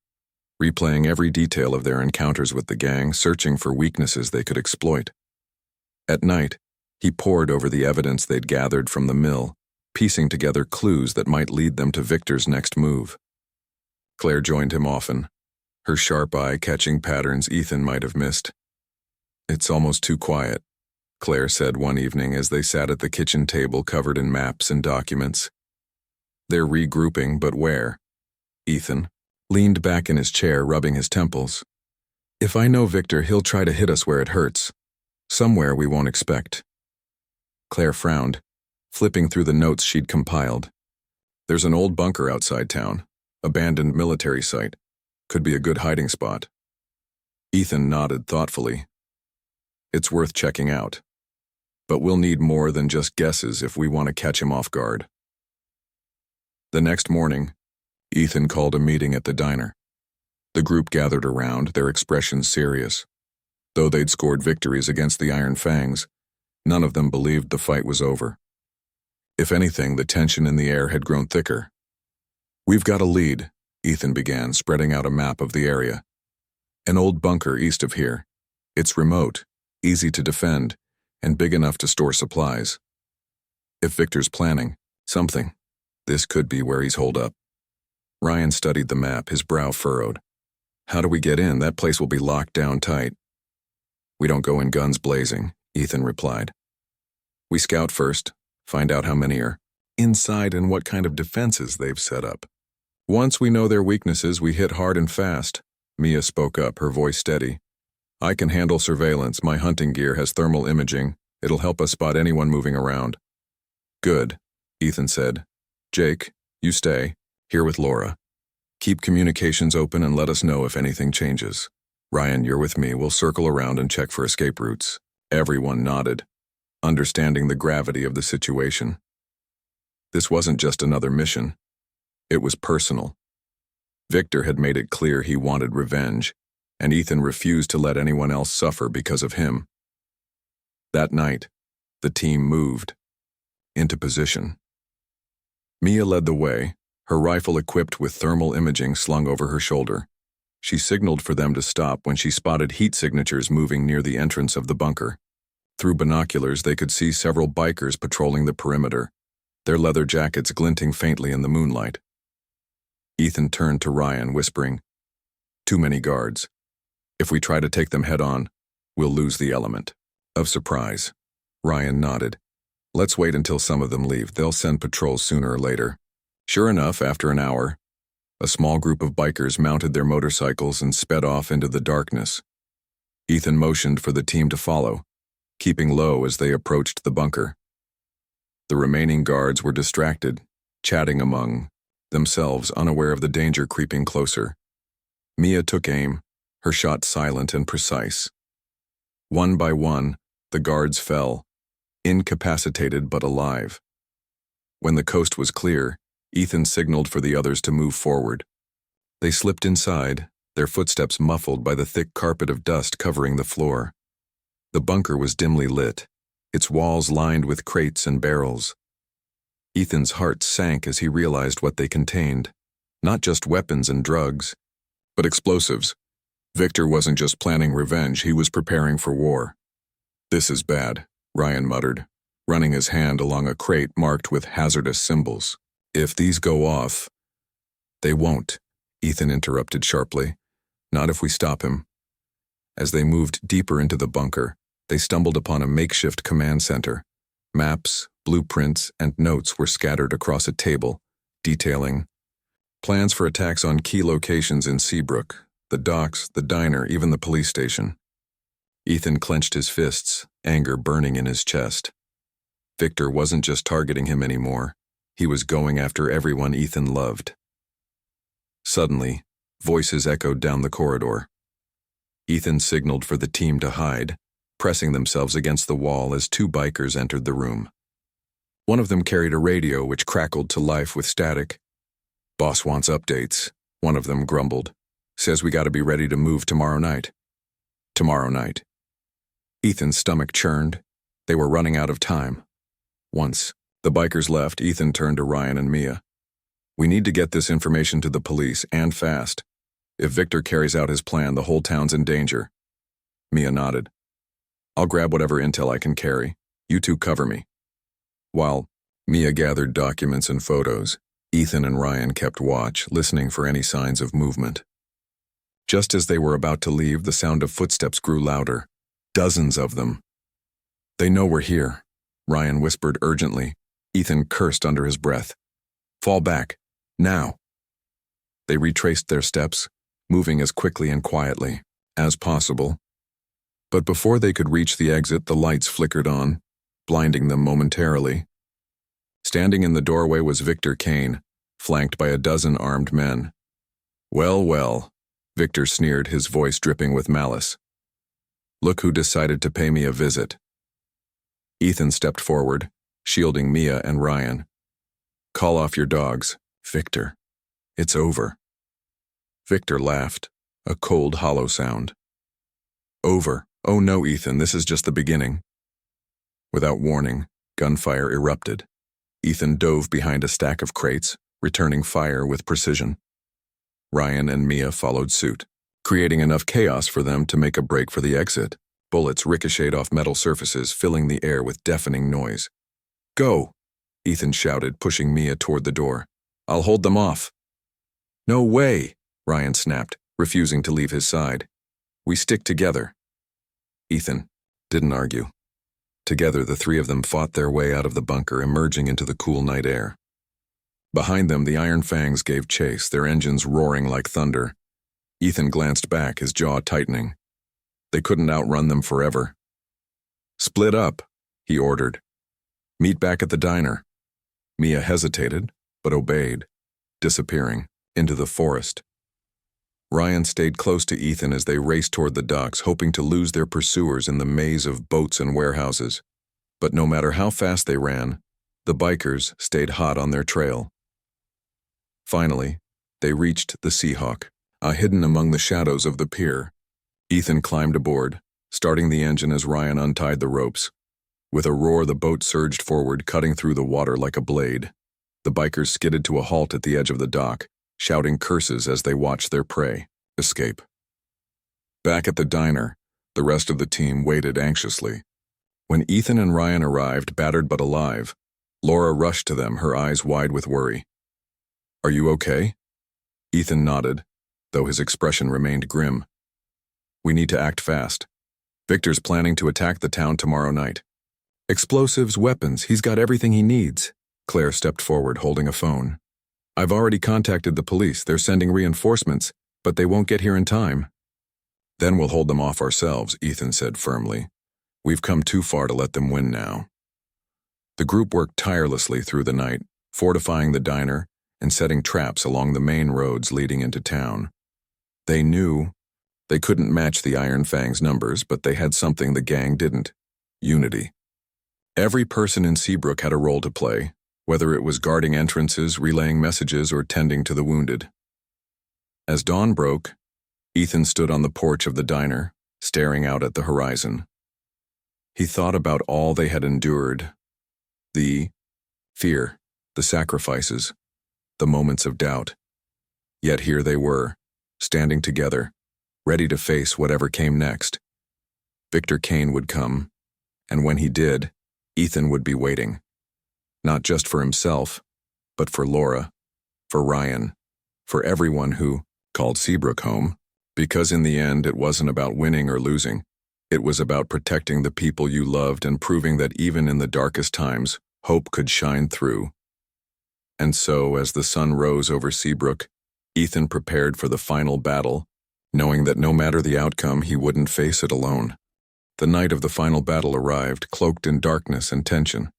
replaying every detail of their encounters with the gang, searching for weaknesses they could exploit. At night, he pored over the evidence they'd gathered from the mill, piecing together clues that might lead them to Victor's next move. Claire joined him often, her sharp eye catching patterns Ethan might have missed. "It's almost too quiet," Claire said one evening as they sat at the kitchen table covered in maps and documents. "They're regrouping, but where?" Ethan leaned back in his chair, rubbing his temples. "If I know Victor, he'll try to hit us where it hurts. Somewhere we won't expect." Claire frowned, flipping through the notes she'd compiled. "There's an old bunker outside town, abandoned military site. Could be a good hiding spot." Ethan nodded thoughtfully. "It's worth checking out. But we'll need more than just guesses if we want to catch him off guard." The next morning, Ethan called a meeting at the diner. The group gathered around, their expressions serious. Though they'd scored victories against the Iron Fangs, none of them believed the fight was over. If anything, the tension in the air had grown thicker. "We've got a lead," Ethan began, spreading out a map of the area. "An old bunker east of here. It's remote, easy to defend, and big enough to store supplies. If Victor's planning something, this could be where he's holed up." Ryan studied the map, his brow furrowed. "How do we get in? That place will be locked down tight." "We don't go in guns blazing," Ethan replied. "We scout first, find out how many are inside and what kind of defenses they've set up. Once we know their weaknesses, we hit hard and fast." Mia spoke up, her voice steady. "I can handle surveillance. My hunting gear has thermal imaging. It'll help us spot anyone moving around." "Good," Ethan said. "Jake, you stay. Here with Laura. Keep communications open and let us know if anything changes. Ryan, you're with me. We'll circle around and check for escape routes." Everyone nodded, understanding the gravity of the situation. This wasn't just another mission. It was personal. Victor had made it clear he wanted revenge, and Ethan refused to let anyone else suffer because of him. That night, the team moved into position. Mia led the way, her rifle equipped with thermal imaging slung over her shoulder. She signaled for them to stop when she spotted heat signatures moving near the entrance of the bunker. Through binoculars, they could see several bikers patrolling the perimeter, their leather jackets glinting faintly in the moonlight. Ethan turned to Ryan, whispering, "Too many guards. If we try to take them head-on, we'll lose the element of surprise." Ryan nodded. "Let's wait until some of them leave. They'll send patrols sooner or later." Sure enough, after an hour, a small group of bikers mounted their motorcycles and sped off into the darkness. Ethan motioned for the team to follow, keeping low as they approached the bunker. The remaining guards were distracted, chatting among themselves, unaware of the danger creeping closer. Mia took aim, her shot silent and precise. One by one, the guards fell, incapacitated but alive. When the coast was clear, Ethan signaled for the others to move forward. They slipped inside, their footsteps muffled by the thick carpet of dust covering the floor. The bunker was dimly lit, its walls lined with crates and barrels. Ethan's heart sank as he realized what they contained. Not just weapons and drugs, but explosives. Victor wasn't just planning revenge, he was preparing for war. "This is bad," Ryan muttered, running his hand along a crate marked with hazardous symbols. "If these go off—" "They won't," Ethan interrupted sharply. "Not if we stop him." As they moved deeper into the bunker, they stumbled upon a makeshift command center. Maps, blueprints, and notes were scattered across a table, detailing plans for attacks on key locations in Seabrook, the docks, the diner, even the police station. Ethan clenched his fists, anger burning in his chest. Victor wasn't just targeting him anymore. He was going after everyone Ethan loved. Suddenly, voices echoed down the corridor. Ethan signaled for the team to hide, pressing themselves against the wall as two bikers entered the room. One of them carried a radio which crackled to life with static. "Boss wants updates," one of them grumbled. "Says we gotta be ready to move tomorrow night." Tomorrow night. Ethan's stomach churned. They were running out of time. Once the bikers left, Ethan turned to Ryan and Mia. "We need to get this information to the police, and fast. If Victor carries out his plan, the whole town's in danger." Mia nodded. "I'll grab whatever intel I can carry. You two cover me." While Mia gathered documents and photos, Ethan and Ryan kept watch, listening for any signs of movement. Just as they were about to leave, the sound of footsteps grew louder. Dozens of them. "They know we're here," Ryan whispered urgently. Ethan cursed under his breath. "Fall back. Now." They retraced their steps, moving as quickly and quietly as possible. But before they could reach the exit, the lights flickered on, blinding them momentarily. Standing in the doorway was Victor Kane, flanked by a dozen armed men. "Well, well," Victor sneered, his voice dripping with malice. "Look who decided to pay me a visit." Ethan stepped forward, shielding Mia and Ryan. "Call off your dogs, Victor. It's over." Victor laughed, a cold, hollow sound. "Over? Oh no, Ethan, this is just the beginning." Without warning, gunfire erupted. Ethan dove behind a stack of crates, returning fire with precision. Ryan and Mia followed suit, creating enough chaos for them to make a break for the exit. Bullets ricocheted off metal surfaces, filling the air with deafening noise. "Go!" Ethan shouted, pushing Mia toward the door. "I'll hold them off." "No way!" Ryan snapped, refusing to leave his side. "We stick together." Ethan didn't argue. Together, the three of them fought their way out of the bunker, emerging into the cool night air. Behind them, the Iron Fangs gave chase, their engines roaring like thunder. Ethan glanced back, his jaw tightening. They couldn't outrun them forever. "Split up," he ordered. "Meet back at the diner." Mia hesitated, but obeyed, disappearing into the forest. Ryan stayed close to Ethan as they raced toward the docks, hoping to lose their pursuers in the maze of boats and warehouses. But no matter how fast they ran, the bikers stayed hot on their trail. Finally, they reached the Seahawk, hidden among the shadows of the pier. Ethan climbed aboard, starting the engine as Ryan untied the ropes. With a roar, the boat surged forward, cutting through the water like a blade. The bikers skidded to a halt at the edge of the dock, shouting curses as they watched their prey escape. Back at the diner, the rest of the team waited anxiously. When Ethan and Ryan arrived, battered but alive, Laura rushed to them, her eyes wide with worry. "Are you okay?" Ethan nodded, though his expression remained grim. "We need to act fast. Victor's planning to attack the town tomorrow night. Explosives, weapons, he's got everything he needs." Claire stepped forward, holding a phone. "I've already contacted the police. They're sending reinforcements, but they won't get here in time." Then we'll hold them off ourselves, Ethan said firmly. We've come too far to let them win now. The group worked tirelessly through the night, fortifying the diner and setting traps along the main roads leading into town. They knew they couldn't match the Iron Fang's numbers, but they had something the gang didn't: unity. Every person in Seabrook had a role to play, whether it was guarding entrances, relaying messages, or tending to the wounded. As dawn broke, Ethan stood on the porch of the diner, staring out at the horizon. He thought about all they had endured: the fear, the sacrifices, the moments of doubt. Yet here they were, standing together, ready to face whatever came next. Victor Kane would come, and when he did, Ethan would be waiting. Not just for himself, but for Laura, for Ryan, for everyone who called Seabrook home, because in the end it wasn't about winning or losing. It was about protecting the people you loved and proving that even in the darkest times, hope could shine through. And so, as the sun rose over Seabrook, Ethan prepared for the final battle, knowing that no matter the outcome, he wouldn't face it alone. The night of the final battle arrived, cloaked in darkness and tension.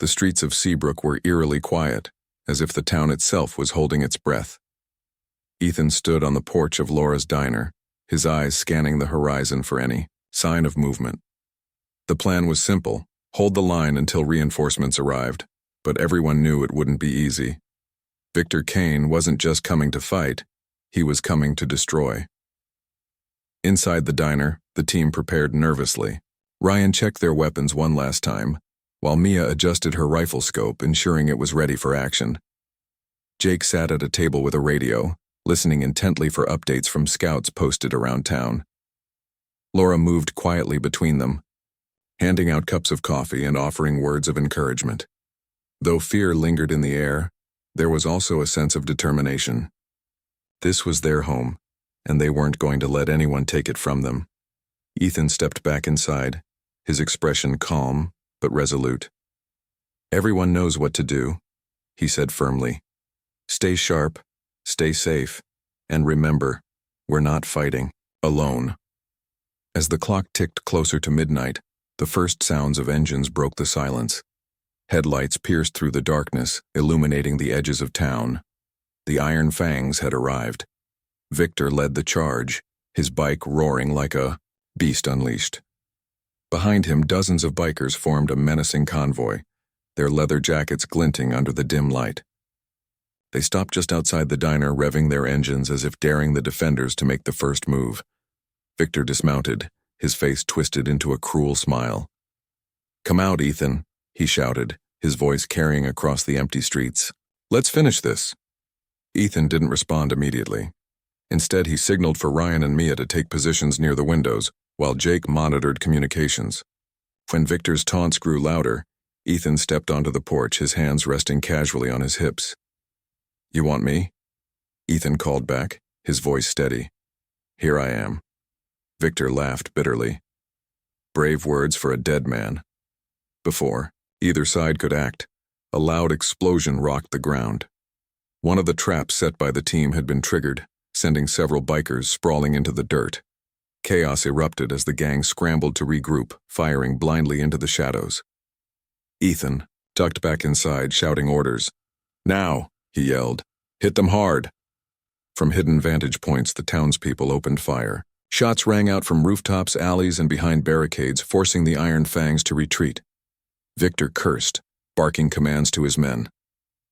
The streets of Seabrook were eerily quiet, as if the town itself was holding its breath. Ethan stood on the porch of Laura's diner, his eyes scanning the horizon for any sign of movement. The plan was simple: hold the line until reinforcements arrived, but everyone knew it wouldn't be easy. Victor Kane wasn't just coming to fight, he was coming to destroy. Inside the diner, the team prepared nervously. Ryan checked their weapons one last time, while Mia adjusted her rifle scope, ensuring it was ready for action. Jake sat at a table with a radio, listening intently for updates from scouts posted around town. Laura moved quietly between them, handing out cups of coffee and offering words of encouragement. Though fear lingered in the air, there was also a sense of determination. This was their home, and they weren't going to let anyone take it from them. Ethan stepped back inside, his expression calm but resolute. "Everyone knows what to do," he said firmly. "Stay sharp, stay safe, and remember, we're not fighting alone." As the clock ticked closer to midnight, the first sounds of engines broke the silence. Headlights pierced through the darkness, illuminating the edges of town. The Iron Fangs had arrived. Victor led the charge, his bike roaring like a beast unleashed. Behind him, dozens of bikers formed a menacing convoy, their leather jackets glinting under the dim light. They stopped just outside the diner, revving their engines as if daring the defenders to make the first move. Victor dismounted, his face twisted into a cruel smile. "Come out, Ethan," he shouted, his voice carrying across the empty streets. "Let's finish this." Ethan didn't respond immediately. Instead, he signaled for Ryan and Mia to take positions near the windows, while Jake monitored communications. When Victor's taunts grew louder, Ethan stepped onto the porch, his hands resting casually on his hips. "You want me?" Ethan called back, his voice steady. "Here I am." Victor laughed bitterly. Brave words for a dead man. Before either side could act, a loud explosion rocked the ground. One of the traps set by the team had been triggered, sending several bikers sprawling into the dirt. Chaos erupted as the gang scrambled to regroup, firing blindly into the shadows. Ethan ducked back inside, shouting orders. "Now," he yelled. "Hit them hard." From hidden vantage points, the townspeople opened fire. Shots rang out from rooftops, alleys, and behind barricades, forcing the Iron Fangs to retreat. Victor cursed, barking commands to his men.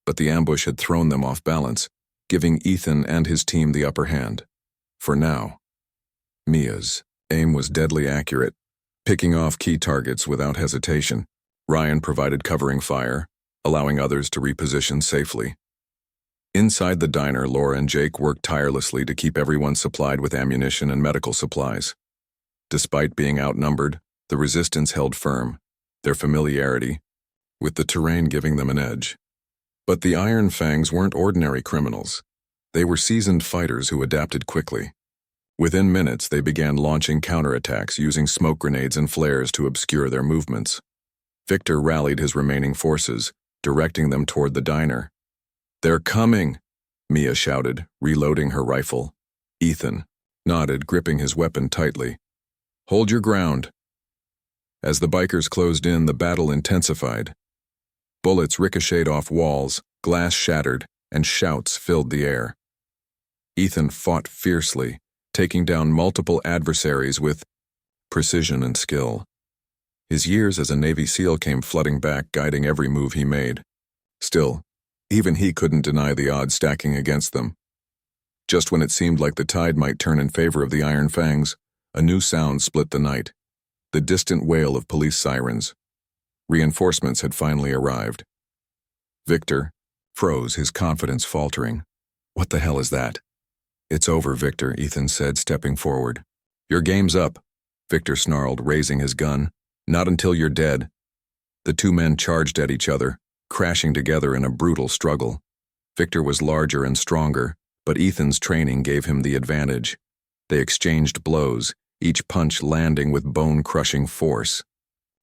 But the ambush had thrown them off balance, giving Ethan and his team the upper hand. For now. Mia's aim was deadly accurate, picking off key targets without hesitation. Ryan provided covering fire, allowing others to reposition safely. Inside the diner, Laura and Jake worked tirelessly to keep everyone supplied with ammunition and medical supplies. Despite being outnumbered, the resistance held firm, their familiarity with the terrain giving them an edge. But the Iron Fangs weren't ordinary criminals. They were seasoned fighters who adapted quickly. Within minutes, they began launching counterattacks, using smoke grenades and flares to obscure their movements. Victor rallied his remaining forces, directing them toward the diner. "They're coming!" Mia shouted, reloading her rifle. "Ethan, nodded, gripping his weapon tightly. "Hold your ground." As the bikers closed in, the battle intensified. Bullets ricocheted off walls, glass shattered, and shouts filled the air. Ethan fought fiercely, taking down multiple adversaries with precision and skill. His years as a Navy SEAL came flooding back, guiding every move he made. Still, even he couldn't deny the odds stacking against them. Just when it seemed like the tide might turn in favor of the Iron Fangs, a new sound split the night. The distant wail of police sirens. Reinforcements had finally arrived. Victor froze, his confidence faltering. "What the hell is that?" "It's over, Victor," Ethan said, stepping forward. "Your game's up," Victor snarled, raising his gun. "Not until you're dead." The two men charged at each other, crashing together in a brutal struggle. Victor was larger and stronger, but Ethan's training gave him the advantage. They exchanged blows, each punch landing with bone-crushing force.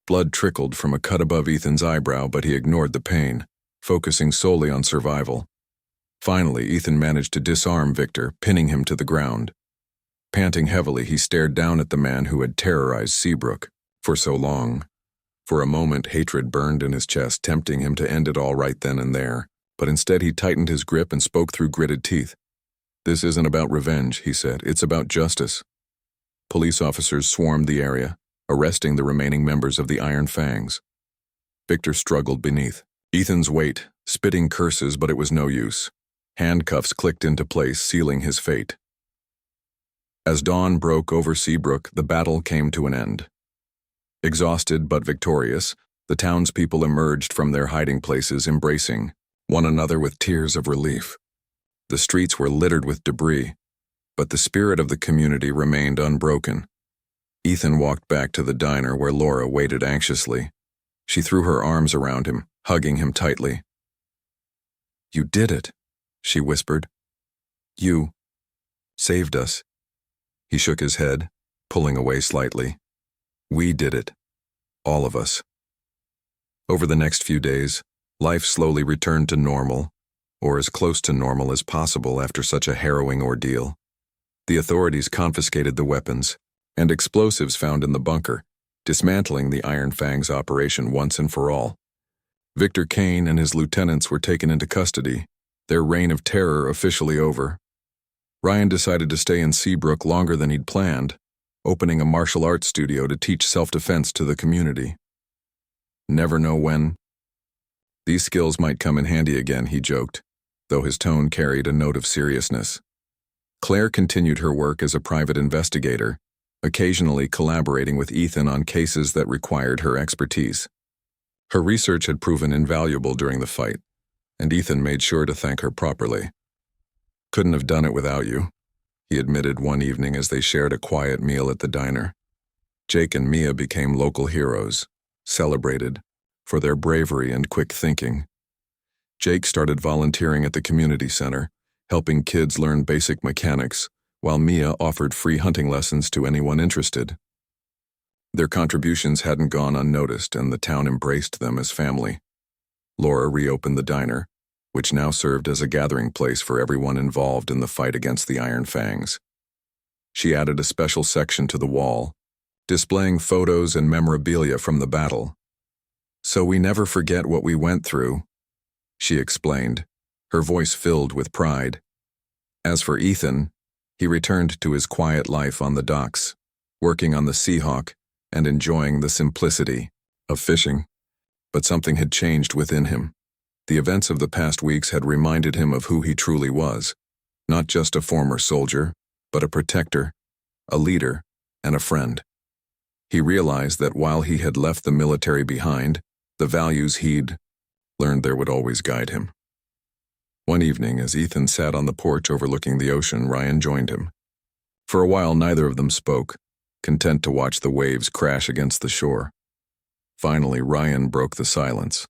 Blood trickled from a cut above Ethan's eyebrow, but he ignored the pain, focusing solely on survival. Finally, Ethan managed to disarm Victor, pinning him to the ground. Panting heavily, he stared down at the man who had terrorized Seabrook for so long. For a moment, hatred burned in his chest, tempting him to end it all right then and there. But instead, he tightened his grip and spoke through gritted teeth. "This isn't about revenge," he said. "It's about justice." Police officers swarmed the area, arresting the remaining members of the Iron Fangs. Victor struggled beneath Ethan's weight, spitting curses, but it was no use. Handcuffs clicked into place, sealing his fate. As dawn broke over Seabrook, the battle came to an end. Exhausted but victorious, the townspeople emerged from their hiding places, embracing one another with tears of relief. The streets were littered with debris, but the spirit of the community remained unbroken. Ethan walked back to the diner where Laura waited anxiously. She threw her arms around him, hugging him tightly. "You did it," she whispered. "You saved us." He shook his head, pulling away slightly. "We did it. All of us." Over the next few days, life slowly returned to normal, or as close to normal as possible after such a harrowing ordeal. The authorities confiscated the weapons and explosives found in the bunker, dismantling the Iron Fangs operation once and for all. Victor Kane and his lieutenants were taken into custody, their reign of terror officially over. Ryan decided to stay in Seabrook longer than he'd planned, opening a martial arts studio to teach self-defense to the community. Never know when. These skills might come in handy again, he joked, though his tone carried a note of seriousness. Claire continued her work as a private investigator, occasionally collaborating with Ethan on cases that required her expertise. Her research had proven invaluable during the fight, and Ethan made sure to thank her properly. "Couldn't have done it without you," he admitted one evening as they shared a quiet meal at the diner. Jake and Mia became local heroes, celebrated for their bravery and quick thinking. Jake started volunteering at the community center, helping kids learn basic mechanics, while Mia offered free hunting lessons to anyone interested. Their contributions hadn't gone unnoticed, and the town embraced them as family. Laura reopened the diner, which now served as a gathering place for everyone involved in the fight against the Iron Fangs. She added a special section to the wall, displaying photos and memorabilia from the battle. "So we never forget what we went through," she explained, her voice filled with pride. As for Ethan, he returned to his quiet life on the docks, working on the Seahawk and enjoying the simplicity of fishing. But something had changed within him. The events of the past weeks had reminded him of who he truly was, not just a former soldier, but a protector, a leader, and a friend. He realized that while he had left the military behind, the values he'd learned there would always guide him. One evening, as Ethan sat on the porch overlooking the ocean, Ryan joined him. For a while, neither of them spoke, content to watch the waves crash against the shore. Finally, Ryan broke the silence.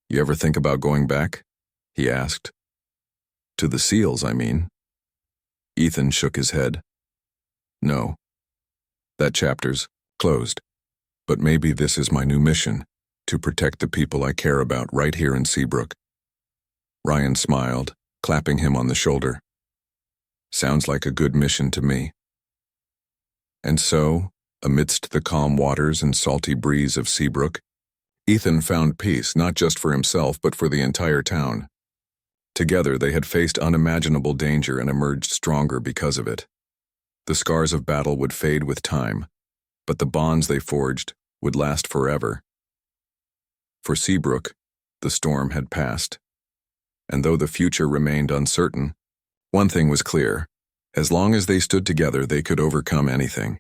"You ever think about going back?" he asked. "To the SEALs, I mean." Ethan shook his head. "No. That chapter's closed. But maybe this is my new mission, to protect the people I care about right here in Seabrook." Ryan smiled, clapping him on the shoulder. Sounds like a good mission to me. And so, amidst the calm waters and salty breeze of Seabrook, Ethan found peace not just for himself but for the entire town. Together they had faced unimaginable danger and emerged stronger because of it. The scars of battle would fade with time, but the bonds they forged would last forever. For Seabrook, the storm had passed. And though the future remained uncertain, one thing was clear: as long as they stood together, they could overcome anything.